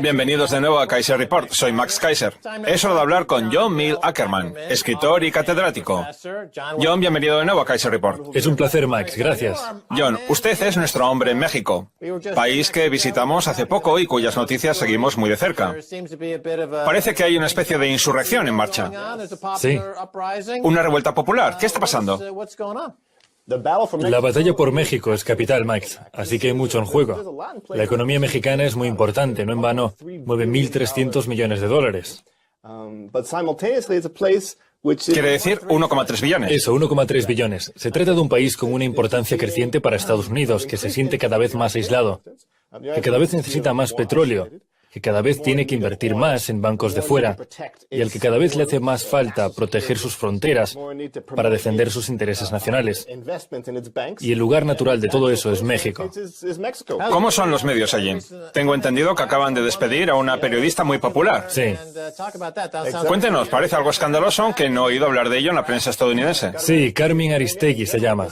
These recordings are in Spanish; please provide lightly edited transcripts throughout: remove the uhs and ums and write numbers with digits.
Bienvenidos de nuevo a Kaiser Report. Soy Max Kaiser. Es hora de hablar con John Mill Ackerman, escritor y catedrático. John, bienvenido de nuevo a Kaiser Report. Es un placer, Max. Gracias. John, usted es nuestro hombre en México, país que visitamos hace poco y cuyas noticias seguimos muy de cerca. Parece que hay una especie de insurrección en marcha. Sí. Una revuelta popular. ¿Qué está pasando? La batalla por México es capital, Max, así que hay mucho en juego. La economía mexicana es muy importante, no en vano, mueve 1.300 millones de dólares. Quiere decir 1,3 billones. Eso, 1,3 billones. Se trata de un país con una importancia creciente para Estados Unidos, que se siente cada vez más aislado, que cada vez necesita más petróleo, que cada vez tiene que invertir más en bancos de fuera y al que cada vez le hace más falta proteger sus fronteras para defender sus intereses nacionales. Y el lugar natural de todo eso es México. ¿Cómo son los medios allí? Tengo entendido que acaban de despedir a una periodista muy popular. Sí. Cuéntenos, parece algo escandaloso, aunque no he oído hablar de ello en la prensa estadounidense. Sí, Carmen Aristegui se llama.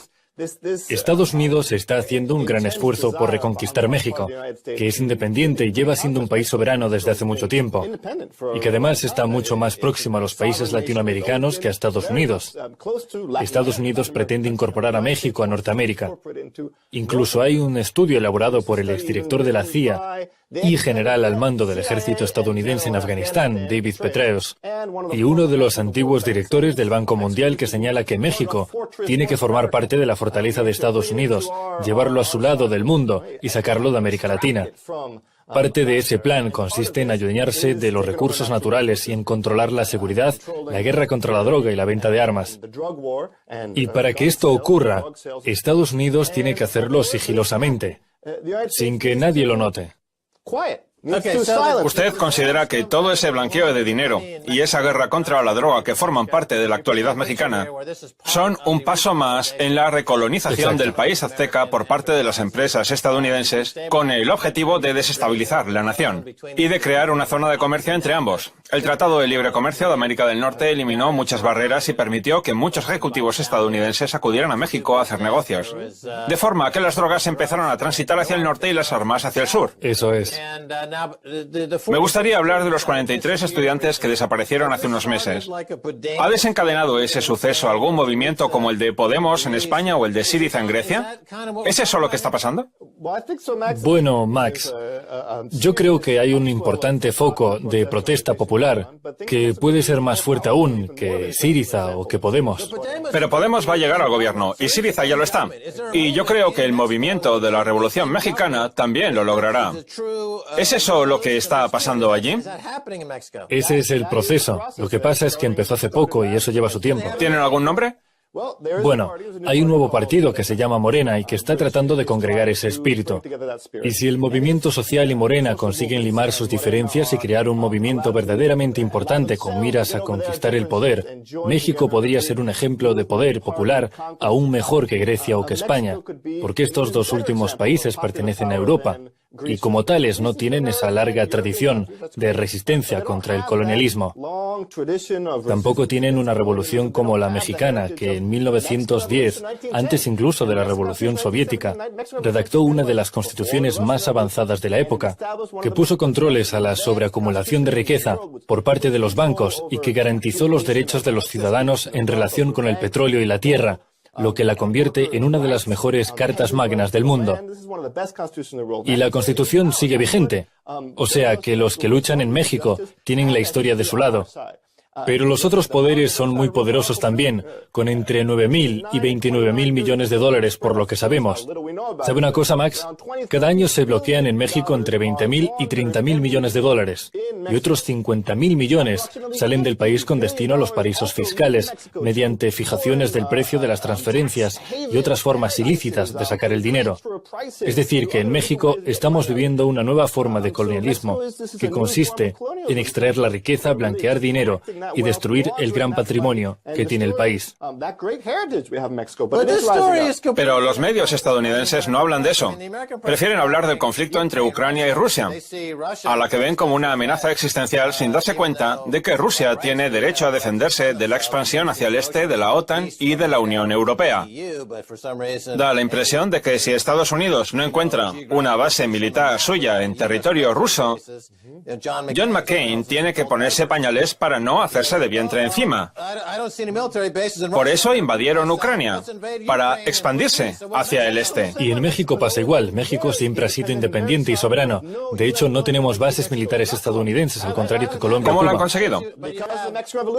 Estados Unidos está haciendo un gran esfuerzo por reconquistar México, que es independiente y lleva siendo un país soberano desde hace mucho tiempo, y que además está mucho más próximo a los países latinoamericanos que a Estados Unidos. Estados Unidos pretende incorporar a México a Norteamérica. Incluso hay un estudio elaborado por el exdirector de la CIA y general al mando del ejército estadounidense en Afganistán, David Petraeus, y uno de los antiguos directores del Banco Mundial que señala que México tiene que formar parte de la fortaleza de Estados Unidos, llevarlo a su lado del mundo y sacarlo de América Latina. Parte de ese plan consiste en adueñarse de los recursos naturales y en controlar la seguridad, la guerra contra la droga y la venta de armas. Y para que esto ocurra, Estados Unidos tiene que hacerlo sigilosamente, sin que nadie lo note. ¿Usted considera que todo ese blanqueo de dinero y esa guerra contra la droga que forman parte de la actualidad mexicana son un paso más en la recolonización del país azteca por parte de las empresas estadounidenses con el objetivo de desestabilizar la nación y de crear una zona de comercio entre ambos? El Tratado de Libre Comercio de América del Norte eliminó muchas barreras y permitió que muchos ejecutivos estadounidenses acudieran a México a hacer negocios, de forma que las drogas empezaron a transitar hacia el norte y las armas hacia el sur. Eso es. Me gustaría hablar de los 43 estudiantes que desaparecieron hace unos meses. ¿Ha desencadenado ese suceso algún movimiento como el de Podemos en España o el de Syriza en Grecia? ¿Es eso lo que está pasando? Bueno, Max, yo creo que hay un importante foco de protesta popular que puede ser más fuerte aún que Syriza o que Podemos. Pero Podemos va a llegar al gobierno y Syriza ya lo está. Y yo creo que el movimiento de la Revolución Mexicana también lo logrará. ¿Es eso lo que está pasando allí? Ese es el proceso. Lo que pasa es que empezó hace poco y eso lleva su tiempo. ¿Tienen algún nombre? Bueno, hay un nuevo partido que se llama Morena y que está tratando de congregar ese espíritu. Y si el movimiento social y Morena consiguen limar sus diferencias y crear un movimiento verdaderamente importante con miras a conquistar el poder, México podría ser un ejemplo de poder popular aún mejor que Grecia o que España, porque estos dos últimos países pertenecen a Europa y como tales no tienen esa larga tradición de resistencia contra el colonialismo. Tampoco tienen una revolución como la mexicana, que en 1910, antes incluso de la Revolución Soviética, redactó una de las constituciones más avanzadas de la época, que puso controles a la sobreacumulación de riqueza por parte de los bancos y que garantizó los derechos de los ciudadanos en relación con el petróleo y la tierra, lo que la convierte en una de las mejores cartas magnas del mundo. Y la Constitución sigue vigente, o sea que los que luchan en México tienen la historia de su lado. Pero los otros poderes son muy poderosos también, con entre 9.000 y 29.000 millones de dólares por lo que sabemos. ¿Sabe una cosa, Max? Cada año se bloquean en México entre 20.000 y 30.000 millones de dólares, y otros 50.000 millones salen del país con destino a los paraísos fiscales, mediante fijaciones del precio de las transferencias y otras formas ilícitas de sacar el dinero. Es decir, que en México estamos viviendo una nueva forma de colonialismo, que consiste en extraer la riqueza, blanquear dinero y destruir el gran patrimonio que tiene el país. Pero los medios estadounidenses no hablan de eso. Prefieren hablar del conflicto entre Ucrania y Rusia, a la que ven como una amenaza existencial sin darse cuenta de que Rusia tiene derecho a defenderse de la expansión hacia el este de la OTAN y de la Unión Europea. Da la impresión de que si Estados Unidos no encuentra una base militar suya en territorio ruso, John McCain tiene que ponerse pañales para no hacerse de vientre encima. Por eso invadieron Ucrania, para expandirse hacia el este. Y en México pasa igual. México siempre ha sido independiente y soberano. De hecho, no tenemos bases militares estadounidenses, al contrario que Colombia. ¿Cómo o lo Cuba. han conseguido?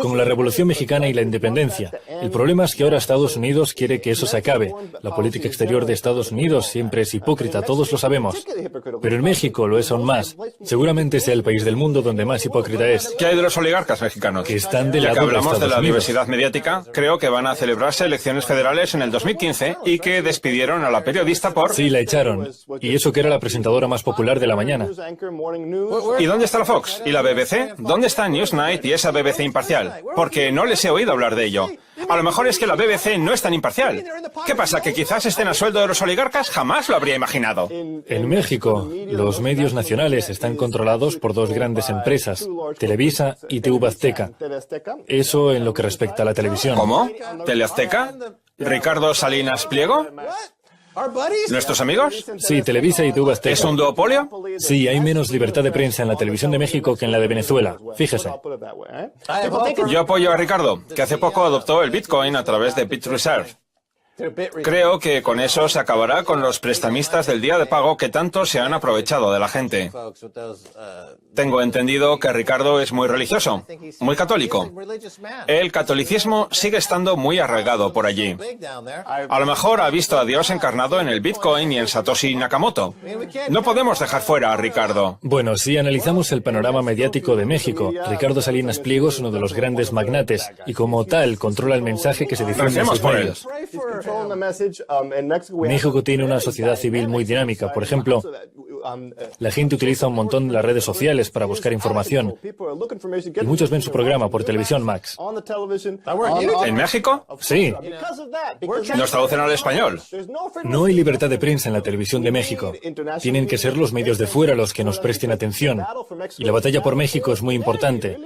Con la Revolución Mexicana y la independencia. El problema es que ahora Estados Unidos quiere que eso se acabe. La política exterior de Estados Unidos siempre es hipócrita, todos lo sabemos. Pero en México lo es aún más. Seguramente sea el país del mundo donde más hipócrita es. ¿Qué hay de los oligarcas mexicanos? Que están del Ya que lado de hablamos de Estados la Unidos. diversidad mediática, creo que van a celebrarse elecciones federales en el 2015 y que despidieron a la periodista por... Sí, la echaron. Y eso que era la presentadora más popular de la mañana. ¿Y dónde está la Fox? ¿Y la BBC? ¿Dónde está Newsnight y esa BBC imparcial? Porque no les he oído hablar de ello. A lo mejor es que la BBC no es tan imparcial. ¿Qué pasa? ¿Que quizás estén a sueldo de los oligarcas? Jamás lo habría imaginado. En México, los medios nacionales están controlados por dos grandes empresas, Televisa y TV Azteca. Eso en lo que respecta a la televisión. ¿Cómo? ¿Teleazteca? ¿Ricardo Salinas Pliego? ¿Nuestros amigos? Sí, Televisa y TV Azteca. ¿Es un duopolio? Sí, hay menos libertad de prensa en la televisión de México que en la de Venezuela. Fíjese. Yo apoyo a Ricardo, que hace poco adoptó el Bitcoin a través de BitReserve. Creo que con eso se acabará con los prestamistas del día de pago que tanto se han aprovechado de la gente. Tengo entendido que Ricardo es muy religioso, muy católico. El catolicismo sigue estando muy arraigado por allí. A lo mejor ha visto a Dios encarnado en el Bitcoin y en Satoshi Nakamoto. No podemos dejar fuera a Ricardo. Bueno, si analizamos el panorama mediático de México, Ricardo Salinas Pliego es uno de los grandes magnates y como tal controla el mensaje que se difunde en Recemos sus por él. medios. México tiene una sociedad civil muy dinámica. Por ejemplo, la gente utiliza un montón las redes sociales para buscar información. Y muchos ven su programa por televisión, Max. ¿En México? Sí. ¿Nos traducen al español? No hay libertad de prensa en la televisión de México. Tienen que ser los medios de fuera los que nos presten atención. Y la batalla por México es muy importante.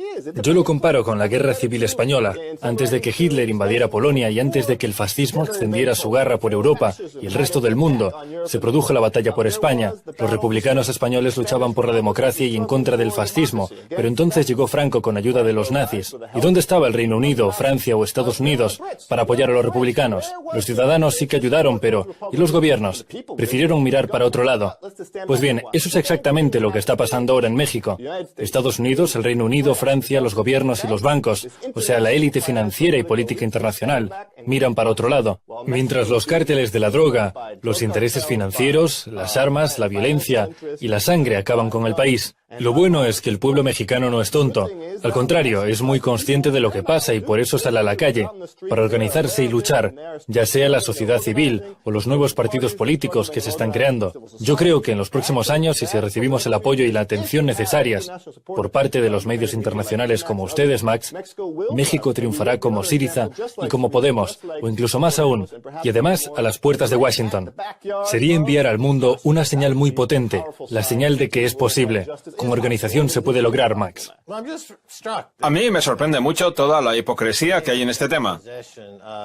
Yo lo comparo con la Guerra Civil Española. Antes de que Hitler invadiera Polonia y antes de que el fascismo extendiera su garra por Europa y el resto del mundo, se produjo la batalla por España. Los republicanos españoles luchaban por la democracia y en contra del fascismo, pero entonces llegó Franco con ayuda de los nazis. ¿Y dónde estaba el Reino Unido, Francia o Estados Unidos para apoyar a los republicanos? Los ciudadanos sí que ayudaron, pero ¿y los gobiernos? Prefirieron mirar para otro lado. Pues bien, eso es exactamente lo que está pasando ahora en México. Estados Unidos, el Reino Unido, Francia, los gobiernos y los bancos, o sea, la élite financiera y política internacional, miran para otro lado. Mientras los cárteles de la droga, los intereses financieros, las armas, la violencia y la sangre acaban con el país. Lo bueno es que el pueblo mexicano no es tonto. Al contrario, es muy consciente de lo que pasa y por eso sale a la calle, para organizarse y luchar, ya sea la sociedad civil o los nuevos partidos políticos que se están creando. Yo creo que en los próximos años, si recibimos el apoyo y la atención necesarias por parte de los medios internacionales como ustedes, Max, México triunfará como Syriza y como Podemos, o incluso más aún, y además a las puertas de Washington. Sería enviar al mundo una señal muy potente, la señal de que es posible. Con organización se puede lograr, Max. A mí me sorprende mucho toda la hipocresía que hay en este tema,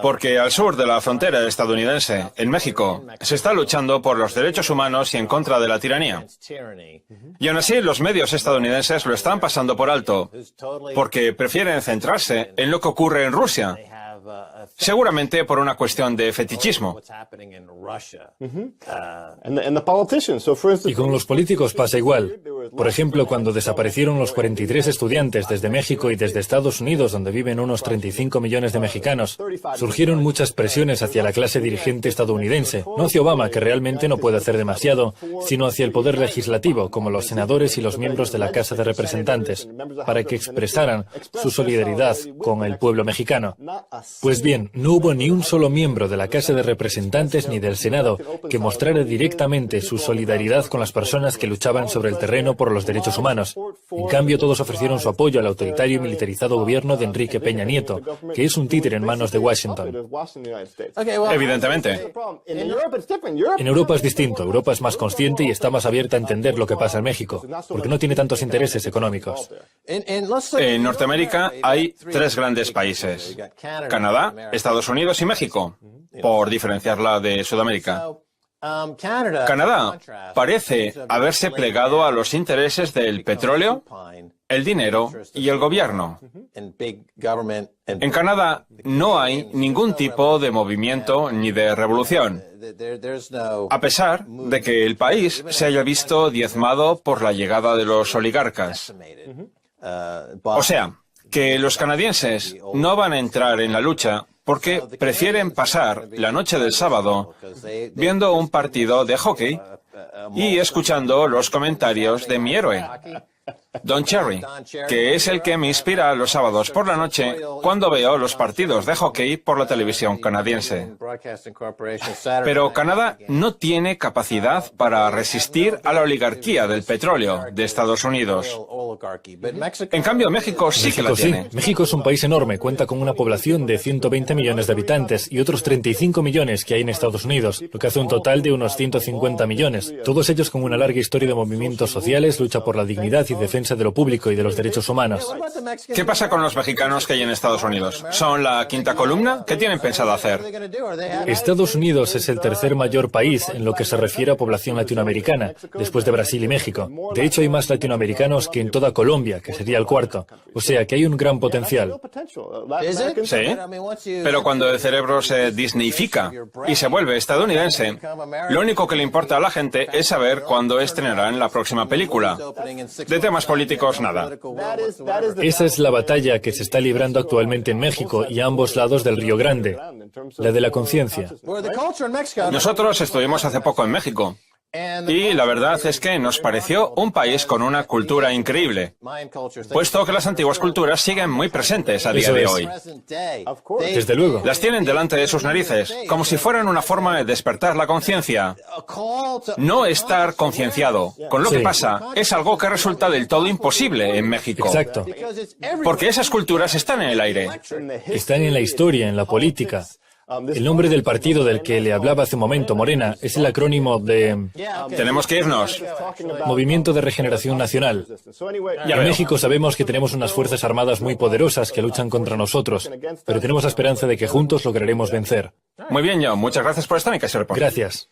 porque al sur de la frontera estadounidense, en México, se está luchando por los derechos humanos y en contra de la tiranía. Y aún así, los medios estadounidenses lo están pasando por alto, porque prefieren centrarse en lo que ocurre en Rusia, seguramente por una cuestión de fetichismo. Y con los políticos pasa igual. Por ejemplo, cuando desaparecieron los 43 estudiantes desde México y desde Estados Unidos, donde viven unos 35 millones de mexicanos, surgieron muchas presiones hacia la clase dirigente estadounidense, no hacia Obama, que realmente no puede hacer demasiado, sino hacia el poder legislativo, como los senadores y los miembros de la Casa de Representantes, para que expresaran su solidaridad con el pueblo mexicano. Pues bien, no hubo ni un solo miembro de la Casa de Representantes ni del Senado que mostrara directamente su solidaridad con las personas que luchaban sobre el terreno por los derechos humanos. En cambio, todos ofrecieron su apoyo al autoritario y militarizado gobierno de Enrique Peña Nieto, que es un títere en manos de Washington. Evidentemente. En Europa es distinto. Europa es más consciente y está más abierta a entender lo que pasa en México, porque no tiene tantos intereses económicos. En Norteamérica hay tres grandes países: Canadá, Estados Unidos y México, por diferenciarla de Sudamérica. Canadá parece haberse plegado a los intereses del petróleo, el dinero y el gobierno. En Canadá no hay ningún tipo de movimiento ni de revolución, a pesar de que el país se haya visto diezmado por la llegada de los oligarcas. O sea, que los canadienses no van a entrar en la lucha porque prefieren pasar la noche del sábado viendo un partido de hockey y escuchando los comentarios de mi héroe, Don Cherry, que es el que me inspira los sábados por la noche cuando veo los partidos de hockey por la televisión canadiense. Pero Canadá no tiene capacidad para resistir a la oligarquía del petróleo de Estados Unidos. En cambio, México sí que la tiene. México es un país enorme, cuenta con una población de 120 millones de habitantes y otros 35 millones que hay en Estados Unidos, lo que hace un total de unos 150 millones, todos ellos con una larga historia de movimientos sociales, lucha por la dignidad y defensa de lo público y de los derechos humanos. ¿Qué pasa con los mexicanos que hay en Estados Unidos? ¿Son la quinta columna? ¿Qué tienen pensado hacer? Estados Unidos es el tercer mayor país en lo que se refiere a población latinoamericana, después de Brasil y México. De hecho, hay más latinoamericanos que en toda Colombia, que sería el cuarto. O sea, que hay un gran potencial. Sí, pero cuando el cerebro se disneyifica y se vuelve estadounidense, lo único que le importa a la gente es saber cuándo estrenarán la próxima película. De temas políticos, nada. Esa es la batalla que se está librando actualmente en México y a ambos lados del Río Grande, la de la conciencia. Nosotros estuvimos hace poco en México. Y la verdad es que nos pareció un país con una cultura increíble, puesto que las antiguas culturas siguen muy presentes a día de hoy. Desde luego. Las tienen delante de sus narices, como si fueran una forma de despertar la conciencia. No estar concienciado con lo que pasa es algo que resulta del todo imposible en México. Exacto. Porque esas culturas están en el aire. Están en la historia, en la política. El nombre del partido del que le hablaba hace un momento, Morena, es el acrónimo de... Tenemos que irnos. Movimiento de Regeneración Nacional. En México sabemos que tenemos unas fuerzas armadas muy poderosas que luchan contra nosotros, pero tenemos la esperanza de que juntos lograremos vencer. Muy bien, John. Muchas gracias por estar en Casio Report. Gracias.